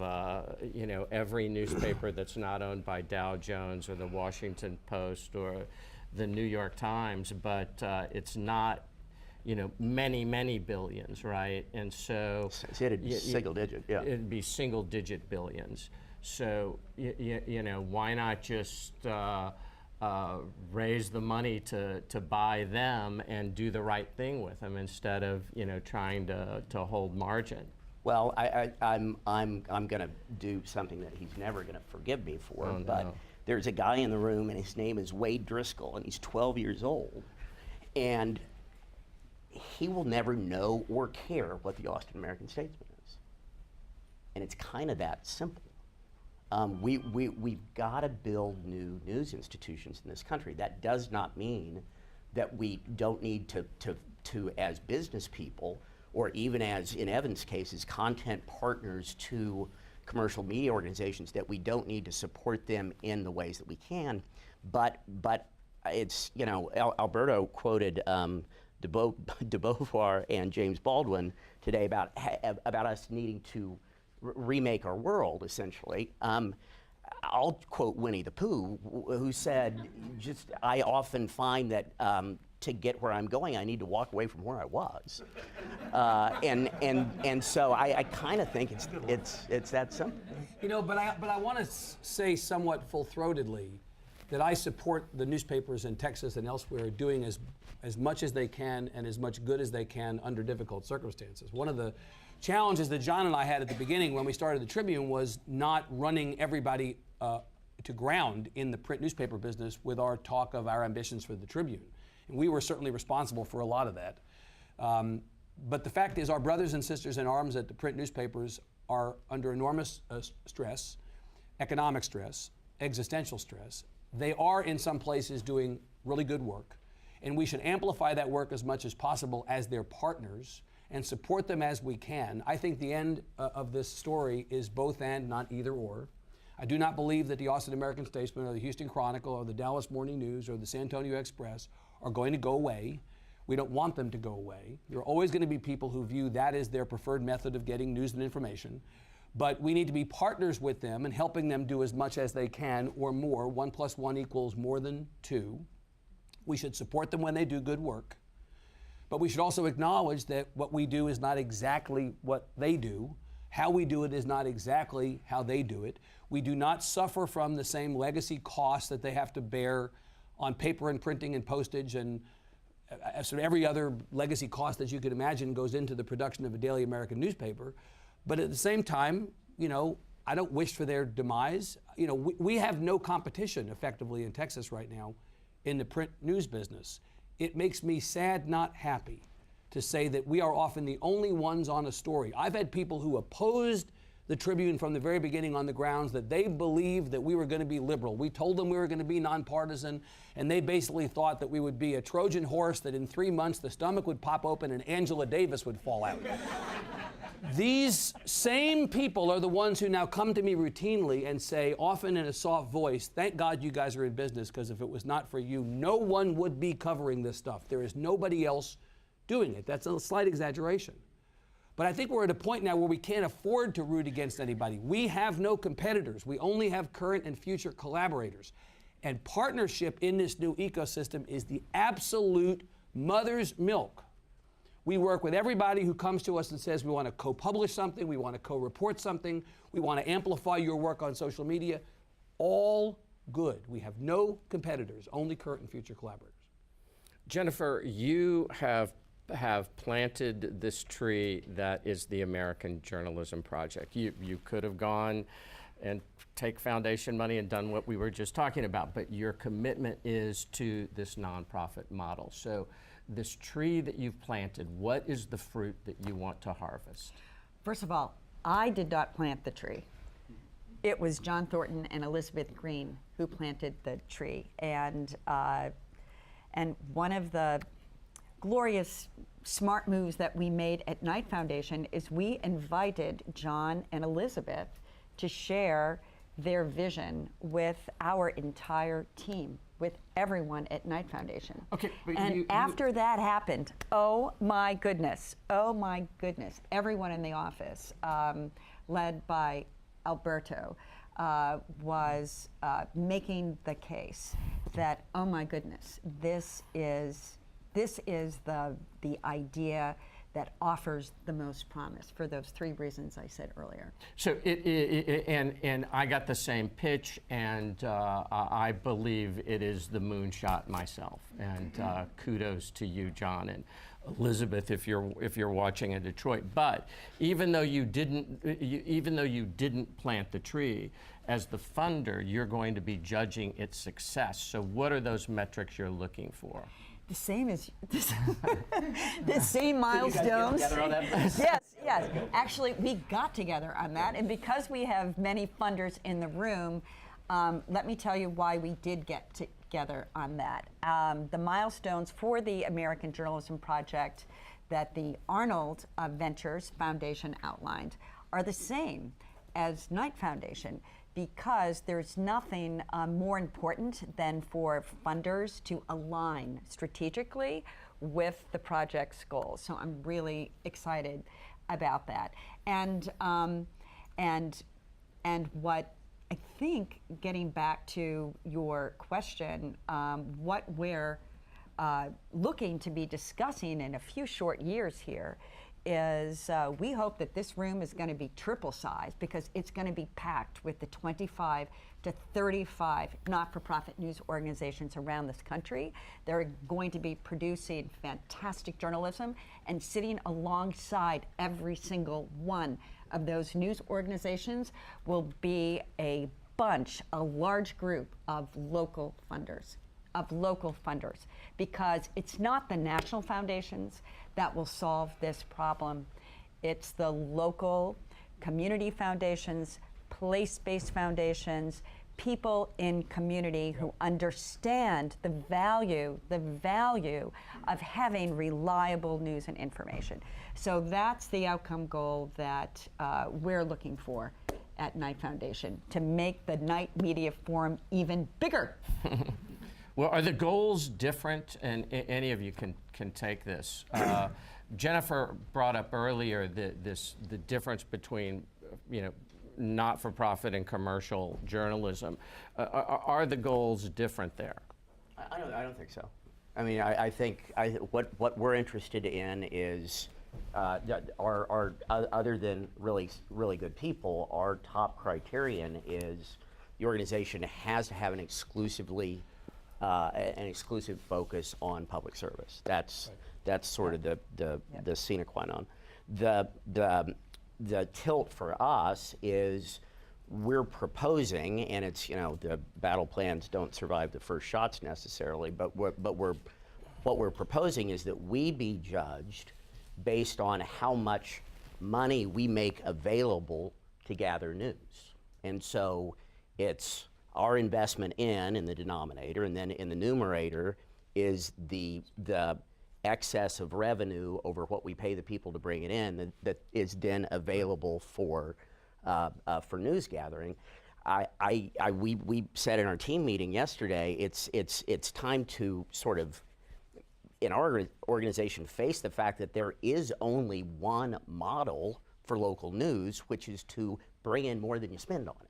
every newspaper that's not owned by Dow Jones or the Washington Post or the New York Times, but it's not, many billions, right? And so it'd be single digit, yeah. It'd be single digit billions. So why not just raise the money to buy them and do the right thing with them instead of trying to hold margin? Well, I'm going to do something that he's never going to forgive me for. Oh, but no. There's a guy in the room, and his name is Wade Driscoll, and he's 12 years old, and he will never know or care what the Austin American Statesman is, and it's kind of that simple. We've got to build new news institutions in this country. That does not mean that we don't need to as business people, or even as, in Evan's case, as content partners to commercial media organizations, that we don't need to support them in the ways that we can. But it's, Alberto quoted de Beauvoir and James Baldwin today about us needing to remake our world, essentially. I'll quote Winnie the Pooh, who said, I often find that to get where I'm going, I need to walk away from where I was. And so I kind of think it's that simple. But I want to say somewhat full-throatedly that I support the newspapers in Texas and elsewhere doing as much as they can and as much good as they can under difficult circumstances. One of the challenges that John and I had at the beginning when we started the Tribune was not running everybody to ground in the print newspaper business with our talk of our ambitions for the Tribune. And we were certainly responsible for a lot of that. But the fact is, our brothers and sisters in arms at the print newspapers are under enormous stress, economic stress, existential stress. They are in some places doing really good work, and we should amplify that work as much as possible as their partners and support them as we can. I think the end of this story is both and, not either or. I do not believe that the Austin American Statesman or the Houston Chronicle or the Dallas Morning News or the San Antonio Express are going to go away. We don't want them to go away. There are always going to be people who view that as their preferred method of getting news and information. But we need to be partners with them and helping them do as much as they can or more. 1 + 1 = more than 2. We should support them when they do good work. But we should also acknowledge that what we do is not exactly what they do. How we do it is not exactly how they do it. We do not suffer from the same legacy costs that they have to bear on paper and printing and postage, and sort of every other legacy cost that you could imagine goes into the production of a daily American newspaper. But at the same time, I don't wish for their demise. We have no competition effectively in Texas right now in the print news business. It makes me sad, not happy, to say that we are often the only ones on a story. I've had people who opposed the Tribune from the very beginning on the grounds that they believed that we were going to be liberal. We told them we were going to be nonpartisan, and they basically thought that we would be a Trojan horse, that in 3 months the stomach would pop open and Angela Davis would fall out. These same people are the ones who now come to me routinely and say, often in a soft voice, thank God you guys are in business, because if it was not for you, no one would be covering this stuff. There is nobody else doing it. That's a slight exaggeration. But I think we're at a point now where we can't afford to root against anybody. We have no competitors. We only have current and future collaborators. And partnership in this new ecosystem is the absolute mother's milk. We work with everybody who comes to us and says we want to co-publish something, we want to co-report something, we want to amplify your work on social media. All good. We have no competitors, only current and future collaborators. Jennifer, you have planted this tree that is the American Journalism Project. You could have gone and take foundation money and done what we were just talking about, but your commitment is to this nonprofit model. So this tree that you've planted, what is the fruit that you want to harvest? First of all, I did not plant the tree. It was John Thornton and Elizabeth Green who planted the tree. And one of the glorious, smart moves that we made at Knight Foundation is we invited John and Elizabeth to share their vision with our entire team, with everyone at Knight Foundation. Okay, and after that happened, oh my goodness, everyone in the office, led by Alberto was making the case that, oh my goodness, this is the idea that offers the most promise for those 3 reasons I said earlier. So and I got the same pitch, and I believe it is the moonshot myself. And kudos to you, John, and Elizabeth, if you're watching in Detroit. But even though you didn't plant the tree, as the funder, you're going to be judging its success. So what are those metrics you're looking for? The same as the same milestones. Yes. Actually, we got together on that, and because we have many funders in the room, let me tell you why we did get together on that. The milestones for the American Journalism Project that the Arnold Ventures Foundation outlined are the same as Knight Foundation, because there's nothing more important than for funders to align strategically with the project's goals. So I'm really excited about that. And what I think, getting back to your question, what we're looking to be discussing in a few short years here is we hope that this room is going to be triple sized, because it's going to be packed with the 25 to 35 not-for-profit news organizations around this country. They're going to be producing fantastic journalism, and sitting alongside every single one of those news organizations will be a large group of local funders. Because it's not the national foundations that will solve this problem. It's the local community foundations, place-based foundations, people in community who understand the value of having reliable news and information. So that's the outcome goal that we're looking for at Knight Foundation, to make the Knight Media Forum even bigger. Well, are the goals different? And any of you can take this. Jennifer brought up earlier the difference between, not-for-profit and commercial journalism. Are the goals different there? I don't think so. I mean, I think what we're interested in is our other than really good people, our top criterion is the organization has to have an exclusive focus on public service. That's sort of the sine qua non. The tilt for us is we're proposing, and it's the battle plans don't survive the first shots necessarily, but what we're proposing is that we be judged based on how much money we make available to gather news. And so it's our investment in the denominator, and then in the numerator is the excess of revenue over what we pay the people to bring it in that is then available for news gathering. We said in our team meeting yesterday, it's time to sort of, in our organization, face the fact that there is only one model for local news, which is to bring in more than you spend on it.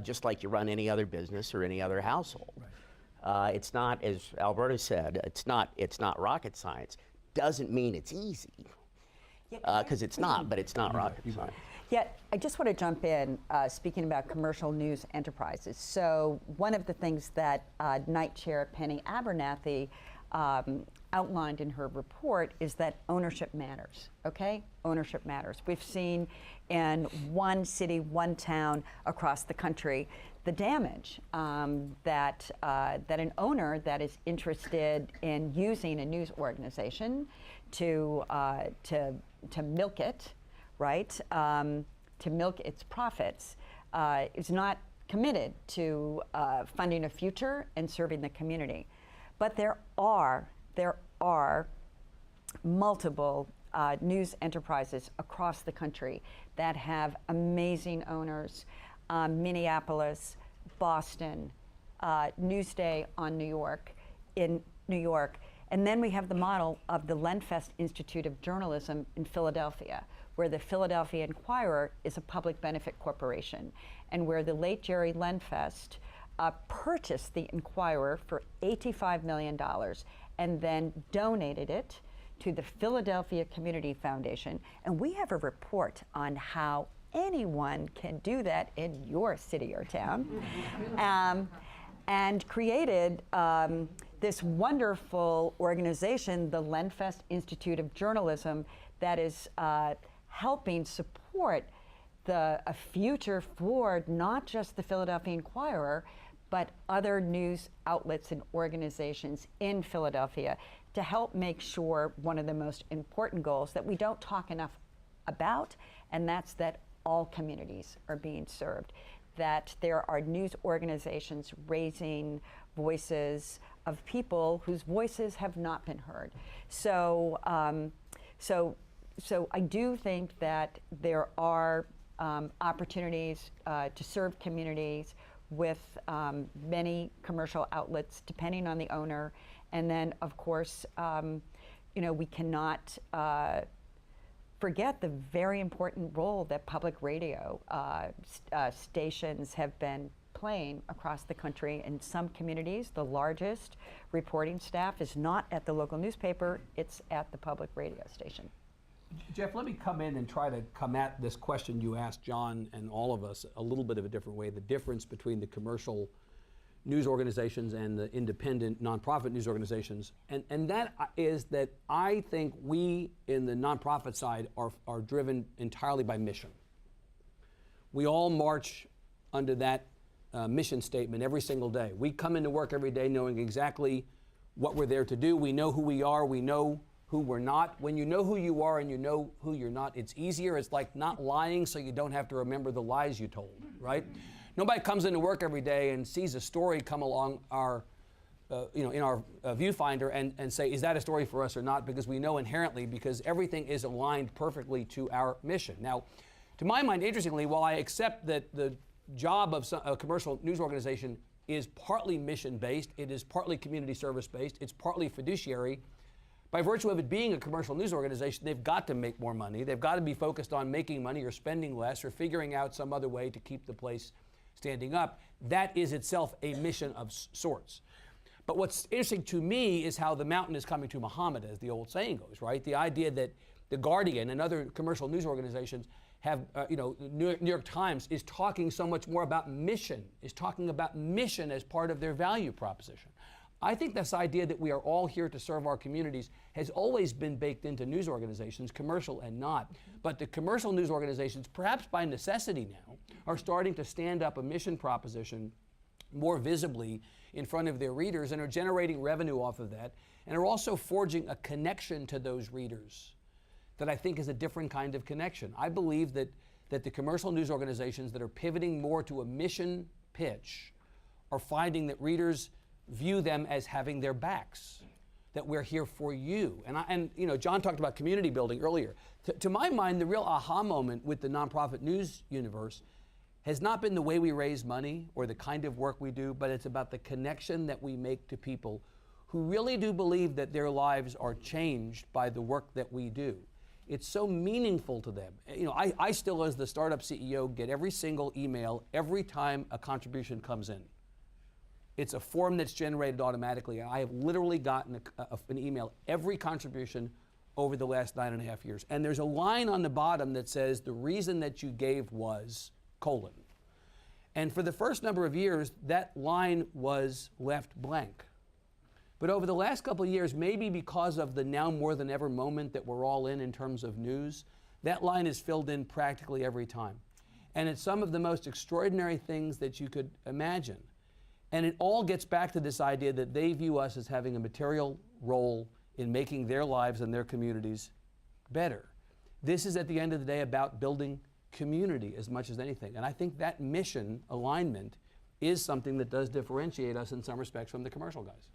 Just like you run any other business or any other household. Right. It's not, as Alberto said, it's not rocket science. Doesn't mean it's easy, because it's not, but it's not rocket science. Yeah, I just want to jump in, speaking about commercial news enterprises. So one of the things that Knight Chair Penny Abernathy outlined in her report is that ownership matters, okay? Ownership matters. We've seen in one city, one town across the country, the damage that an owner that is interested in using a news organization to milk it, right? To milk its profits, is not committed to funding a future and serving the community. But there are multiple news enterprises across the country that have amazing owners. Minneapolis, Boston, Newsday in New York, And then we have the model of the Lenfest Institute of Journalism in Philadelphia, where the Philadelphia Inquirer is a public benefit corporation, and where the late Jerry Lenfest purchased the Inquirer for $85 million and then donated it to the Philadelphia Community Foundation. And we have a report on how anyone can do that in your city or town, and created this wonderful organization, the Lenfest Institute of Journalism, that is helping support a future for not just the Philadelphia Inquirer, but other news outlets and organizations in Philadelphia to help make sure one of the most important goals that we don't talk enough about, and that's that all communities are being served, that there are news organizations raising voices of people whose voices have not been heard. So I do think that there are opportunities to serve communities with many commercial outlets, depending on the owner. And then, of course, we cannot forget the very important role that public radio stations have been playing across the country. In some communities, the largest reporting staff is not at the local newspaper, it's at the public radio station. Jeff, let me come in and try to come at this question you asked John and all of us a little bit of a different way, the difference between the commercial news organizations and the independent nonprofit news organizations. And that is that I think we in the nonprofit side are driven entirely by mission. We all march under that mission statement every single day. We come into work every day knowing exactly what we're there to do. We know who we are, we know who we're not. When you know who you are and you know who you're not, it's easier. It's like not lying, so you don't have to remember the lies you told, right? Nobody comes into work every day and sees a story come along our, in our viewfinder and say, is that a story for us or not? Because we know inherently, because everything is aligned perfectly to our mission. Now, to my mind, interestingly, while I accept that the job of a commercial news organization is partly mission-based, it is partly community service-based, it's partly fiduciary, by virtue of it being a commercial news organization, they've got to make more money. They've got to be focused on making money or spending less or figuring out some other way to keep the place standing up. That is itself a mission of sorts. But what's interesting to me is how the mountain is coming to Muhammad, as the old saying goes, right? The idea that The Guardian and other commercial news organizations have, New York Times is talking so much more about mission, is talking about mission as part of their value proposition. I think this idea that we are all here to serve our communities has always been baked into news organizations, commercial and not. But the commercial news organizations, perhaps by necessity now, are starting to stand up a mission proposition more visibly in front of their readers and are generating revenue off of that, and are also forging a connection to those readers that I think is a different kind of connection. I believe that the commercial news organizations that are pivoting more to a mission pitch are finding that readers view them as having their backs, that we're here for you. And John talked about community building earlier. To my mind, the real aha moment with the nonprofit news universe has not been the way we raise money or the kind of work we do, but it's about the connection that we make to people who really do believe that their lives are changed by the work that we do. It's so meaningful to them. I still, as the startup CEO, get every single email every time a contribution comes in. It's a form that's generated automatically. I have literally gotten an email every contribution over the last 9.5 years. And there's a line on the bottom that says, the reason that you gave was, : And for the first number of years, that line was left blank. But over the last couple of years, maybe because of the now more than ever moment that we're all in terms of news, that line is filled in practically every time. And it's some of the most extraordinary things that you could imagine. And it all gets back to this idea that they view us as having a material role in making their lives and their communities better. This is, at the end of the day, about building community as much as anything. And I think that mission alignment is something that does differentiate us in some respects from the commercial guys.